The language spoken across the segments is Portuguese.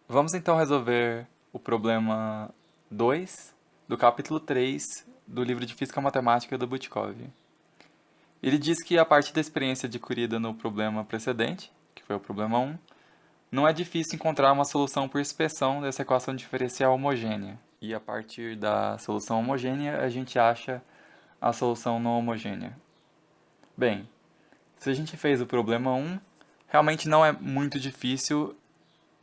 Vamos então resolver o problema 2 do capítulo 3 do livro de Física Matemática do Butkov. Ele diz que a partir da experiência adquirida no problema precedente, que foi o problema 1, não é difícil encontrar uma solução por inspeção dessa equação diferencial homogênea. E a partir da solução homogênea, a gente acha a solução não homogênea. Bem, se a gente fez o problema 1, realmente não é muito difícil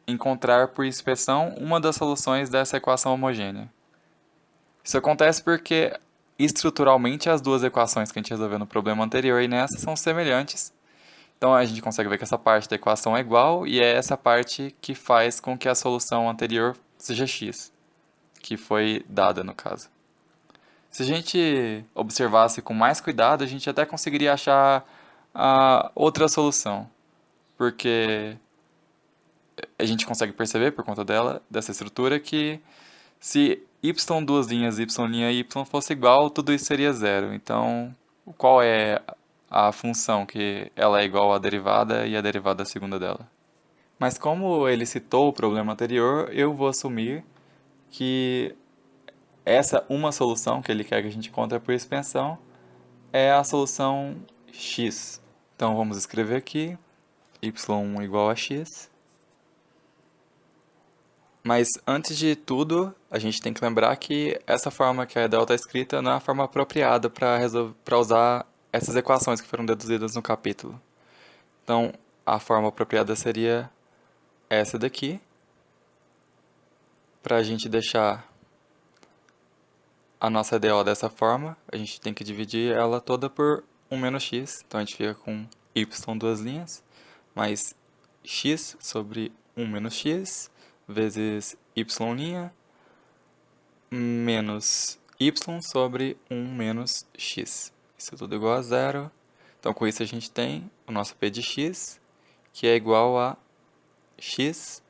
encontrar por inspeção uma das soluções dessa equação homogênea. Isso acontece porque estruturalmente as duas equações que a gente resolveu no problema anterior e nessa são semelhantes. Então a gente consegue ver que essa parte da equação é igual e é essa parte que faz com que a solução anterior seja x, que foi dada no caso. Se a gente observasse com mais cuidado, a gente até conseguiria achar a outra solução, porque a gente consegue perceber por conta dessa estrutura, que se y duas linhas, y fosse igual, tudo isso seria zero. Então, qual é a função que ela é igual à derivada e a derivada segunda dela? Mas como ele citou o problema anterior, eu vou assumir que essa uma solução que ele quer que a gente encontre por expansão é a solução x. Então vamos escrever aqui y igual a x. Mas antes de tudo, a gente tem que lembrar que essa forma que a Edel está escrita não é a forma apropriada para usar essas equações que foram deduzidas no capítulo. Então, a forma apropriada seria essa daqui. Para a gente deixar a nossa EDO dessa forma, a gente tem que dividir ela toda por 1 menos x. Então, a gente fica com y duas linhas, mais x sobre 1 menos x, vezes y' menos y sobre 1 menos x. Isso é tudo igual a zero. Então, com isso, a gente tem o nosso p de x, que é igual a x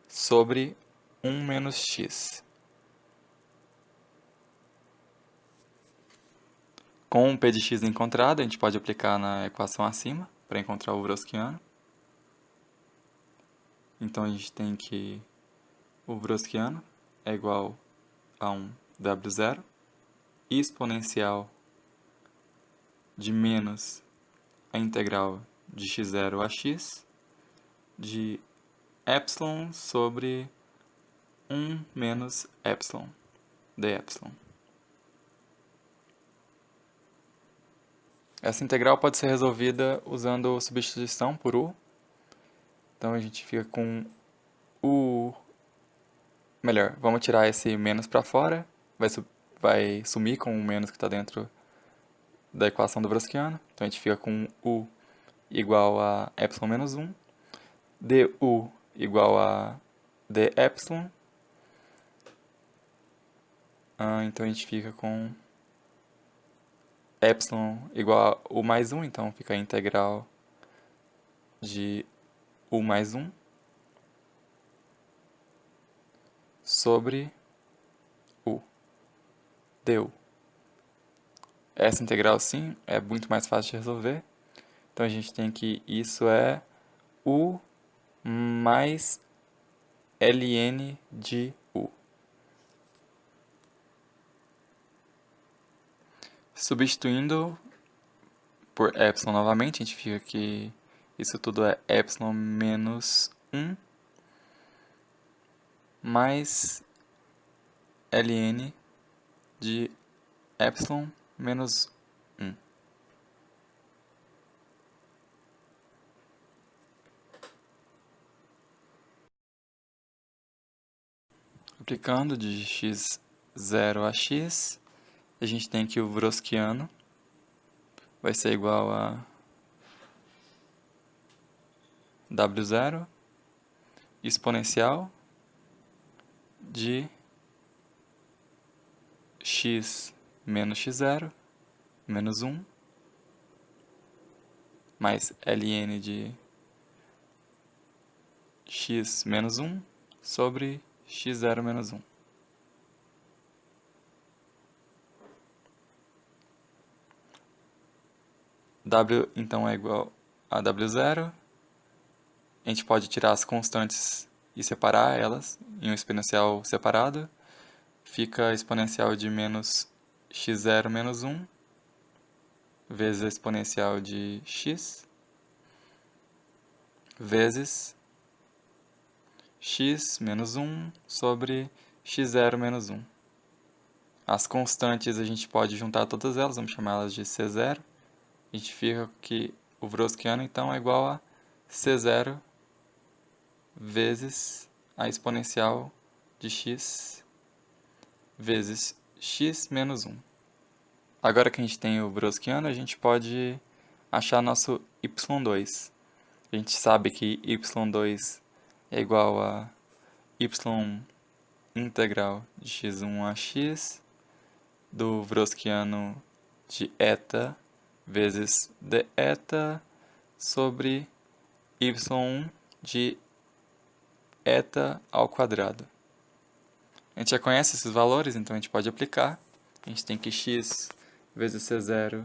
sobre 1 menos x. Com o p de x encontrado, a gente pode aplicar na equação acima para encontrar o Wroskiano. Então, a gente tem que o Wroskiano é igual a um W0 exponencial de menos a integral de x0 a x de epsilon sobre 1 menos epsilon de epsilon. Essa integral pode ser resolvida usando substituição por u. Então a gente fica com u. Melhor, vamos tirar esse menos para fora. Vai sumir com o menos que está dentro da equação do Wroskiano. Então a gente fica com u igual a epsilon menos 1. Du igual a d epsilon. Então a gente fica com epsilon igual a u mais 1. Então fica a integral de u mais 1 sobre u du. Essa integral, sim, é muito mais fácil de resolver. Então, a gente tem que isso é u mais ln de u. Substituindo por epsilon novamente, a gente fica que isso tudo é epsilon menos 1 mais ln de epsilon menos 1. Aplicando de x0 a x, a gente tem que o Wroskiano vai ser igual a W0 exponencial de x menos x0 menos 1 mais ln de x menos 1 sobre x0 menos 1. W então é igual a W0. A gente pode tirar as constantes e separar elas em um exponencial separado, fica a exponencial de menos x0 menos 1 vezes a exponencial de x vezes x menos 1 sobre x0 menos 1. As constantes a gente pode juntar todas elas, vamos chamá-las de C0. A gente fica que o Wroskiano então é igual a C0 vezes a exponencial de x vezes x menos 1. Agora que a gente tem o Wroskiano, a gente pode achar nosso y2. A gente sabe que y2 é igual a y integral de x1 a x do Wroskiano de eta vezes d eta sobre y1 de eta ao quadrado. A gente já conhece esses valores, então a gente pode aplicar. A gente tem que x vezes c0.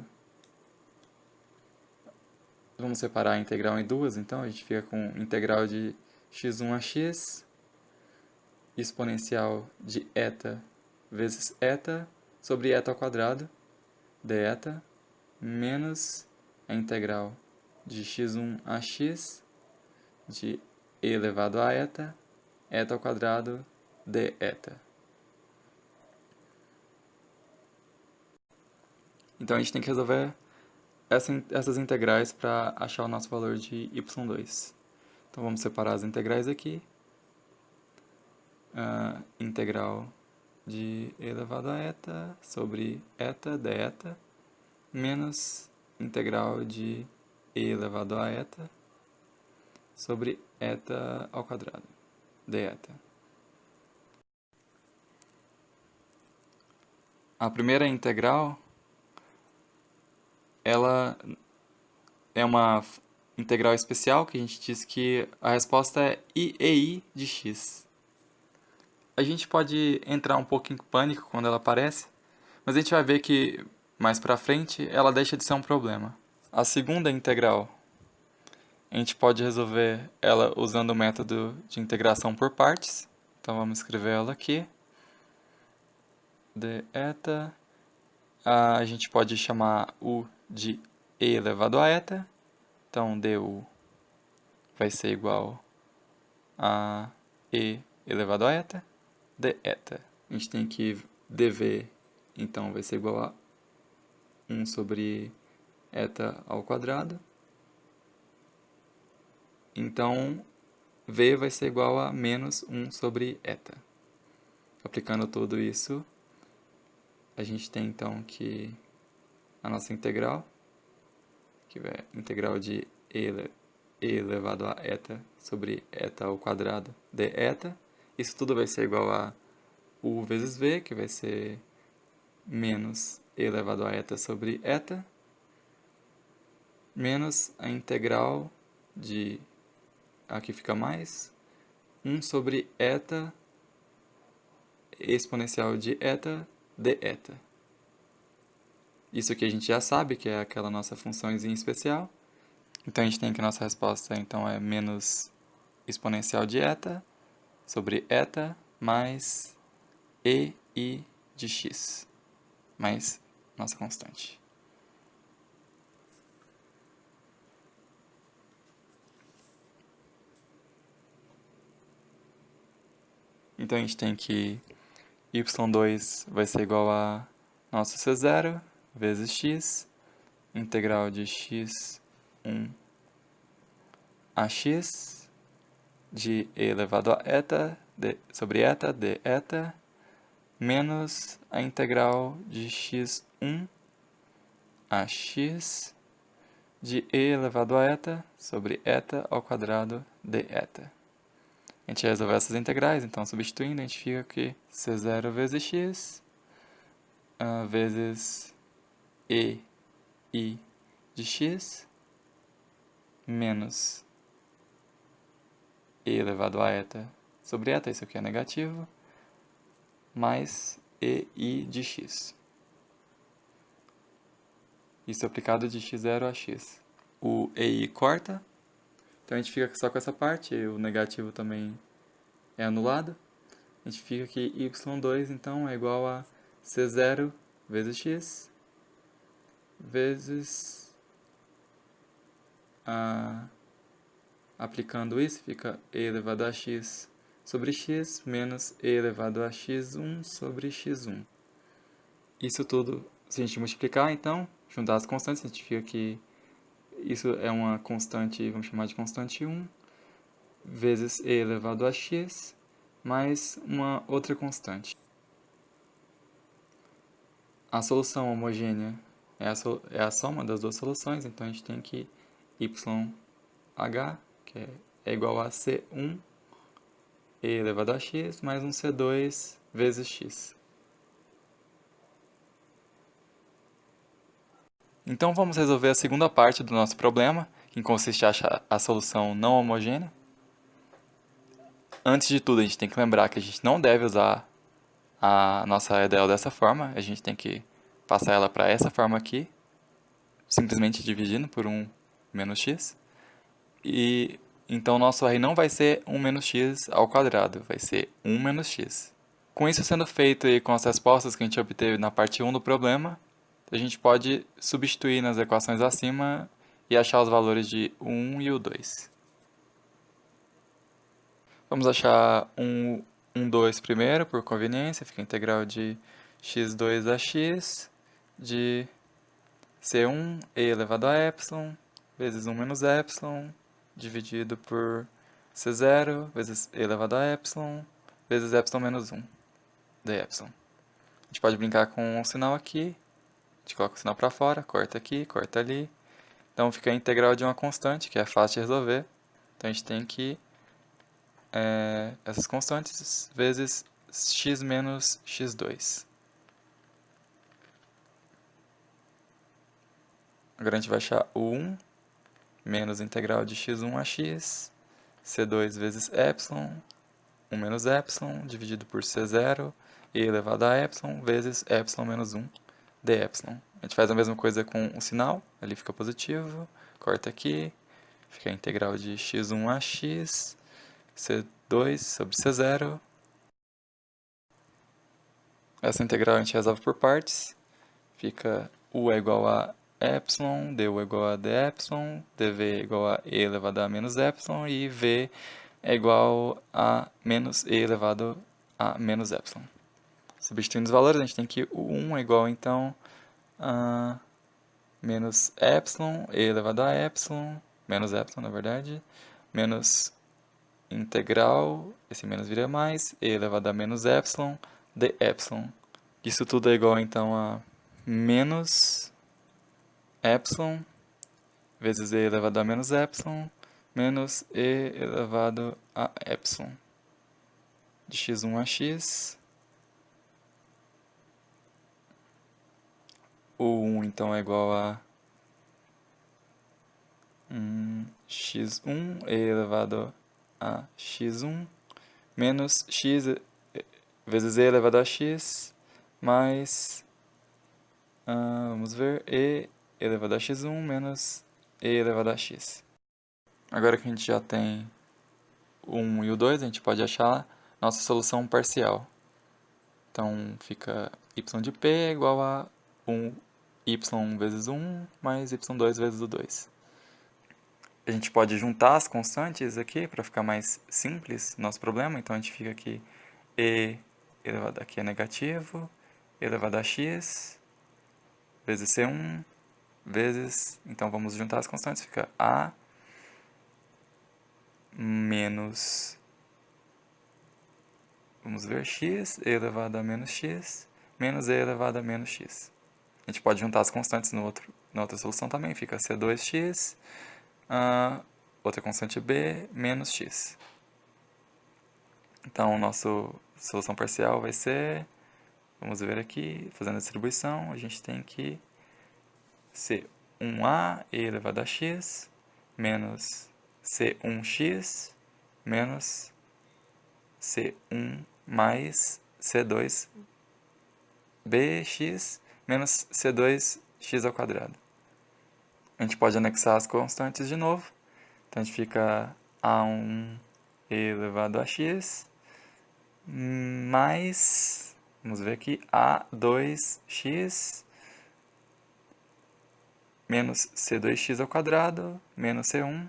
Vamos separar a integral em duas, então a gente fica com integral de x1 a x, exponencial de eta vezes eta sobre eta ao quadrado, d eta, menos a integral de x1 a x de e elevado a eta ao quadrado, d eta. Então a gente tem que resolver essas integrais para achar o nosso valor de y2. Então vamos separar as integrais aqui. Integral de e elevado a eta sobre eta, d eta, menos integral de e elevado a eta sobre eta ao quadrado, d eta. A primeira integral, ela é uma integral especial, que a gente diz que a resposta é i de x. A gente pode entrar um pouco em pânico quando ela aparece, mas a gente vai ver que mais pra frente ela deixa de ser um problema. A segunda integral, a gente pode resolver ela usando o método de integração por partes. Então vamos escrever ela aqui. d eta, a gente pode chamar u de e elevado a eta. Então du vai ser igual a e elevado a eta, d eta. A gente tem que dv, então vai ser igual a 1 sobre eta ao quadrado. Então, v vai ser igual a menos 1 sobre eta. Aplicando tudo isso, a gente tem então que a nossa integral, que é a integral de e elevado a eta sobre eta ao quadrado d eta. Isso tudo vai ser igual a u vezes v, que vai ser menos e elevado a eta sobre eta, menos a integral de, aqui fica mais, 1 sobre eta exponencial de eta d eta. Isso aqui a gente já sabe, que é aquela nossa funçãozinha especial. Então a gente tem que a nossa resposta então é menos exponencial de eta sobre eta mais e i de x, mais nossa constante. Então a gente tem que y2 vai ser igual a nosso c0 vezes x, integral de x1 a x de e elevado a eta sobre eta d eta, menos a integral de x1 a x de e elevado a eta sobre eta ao quadrado d eta. A gente resolveu essas integrais, então substituindo a gente fica que c0 vezes x vezes e i de x menos e elevado a eta sobre eta, isso aqui é negativo, mais e i de x. Isso aplicado de x0 a x. O ei corta, então a gente fica só com essa parte, e o negativo também é anulado. A gente fica que y2 então é igual a c0 vezes x vezes aplicando isso, fica e elevado a x sobre x menos e elevado a x1 sobre x1. Isso tudo, se a gente multiplicar, então, juntar as constantes, a gente fica que isso é uma constante, vamos chamar de constante 1, vezes e elevado a x, mais uma outra constante. A solução homogênea é a soma das duas soluções, então a gente tem que YH, que é igual a C1 e elevado a x, mais um C2 vezes x. Então vamos resolver a segunda parte do nosso problema, que consiste em achar a solução não homogênea. Antes de tudo, a gente tem que lembrar que a gente não deve usar a nossa EDL dessa forma, a gente tem que passar ela para essa forma aqui, simplesmente dividindo por 1 menos x. E então nosso R não vai ser 1 menos x ao quadrado, vai ser 1 menos x. Com isso sendo feito e com as respostas que a gente obteve na parte 1 do problema, a gente pode substituir nas equações acima e achar os valores de 1 e o 2. Vamos achar 2 primeiro, por conveniência, fica a integral de x2 a x de c1 e elevado a epsilon vezes 1 menos epsilon dividido por c0 vezes e elevado a epsilon vezes epsilon menos 1 de epsilon. A gente pode brincar com um sinal aqui, a gente coloca o sinal para fora, corta aqui, corta ali. Então fica a integral de uma constante, que é fácil de resolver. Então a gente tem que essas constantes vezes x menos x2. Agora a gente vai achar o 1 menos a integral de x1 a x, c2 vezes epsilon, 1 menos epsilon, dividido por c0, e elevado a epsilon, vezes epsilon menos 1, de epsilon. A gente faz a mesma coisa com o sinal, ali fica positivo, corta aqui, fica a integral de x1 a x, c2 sobre c0. Essa integral a gente resolve por partes, fica u é igual a epsilon, du é igual a d epsilon, dv é igual a e elevado a menos epsilon e v é igual a menos e elevado a menos epsilon. Substituindo os valores, a gente tem que o 1 é igual, então, a menos epsilon, e elevado a epsilon, menos epsilon, na verdade, menos integral, esse menos vira mais, e elevado a menos epsilon, de epsilon. Isso tudo é igual, então, a menos epsilon vezes e elevado a menos epsilon, menos e elevado a epsilon, de x1 a x. O 1 então é igual a x1 e elevado a x1 menos x vezes e elevado a x mais, vamos ver, e elevado a x1 menos e elevado a x. Agora que a gente já tem o 1 e o 2, a gente pode achar nossa solução parcial. Então fica y de p é igual a 1 y vezes 1 mais y2 vezes o 2. A gente pode juntar as constantes aqui para ficar mais simples nosso problema. Então a gente fica aqui e elevado aqui é negativo, elevado a x vezes c1 vezes, então vamos juntar as constantes, fica a menos, vamos ver, x e elevado a menos x menos e elevado a menos x. A gente pode juntar as constantes na outra solução também, fica c2x, outra constante b, menos x. Então, nossa solução parcial vai ser, vamos ver aqui, fazendo a distribuição, a gente tem que c1a e elevado a x menos c1x menos c1 mais c2bx menos c2x ao quadrado. A gente pode anexar as constantes de novo. Então, a gente fica a1 elevado a x mais, vamos ver aqui, A2x menos C2x ao quadrado menos C1.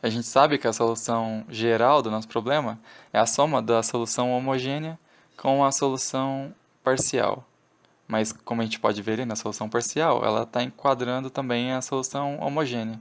A gente sabe que a solução geral do nosso problema é a soma da solução homogênea com a solução parcial. Mas como a gente pode ver ali na solução parcial, ela está enquadrando também a solução homogênea.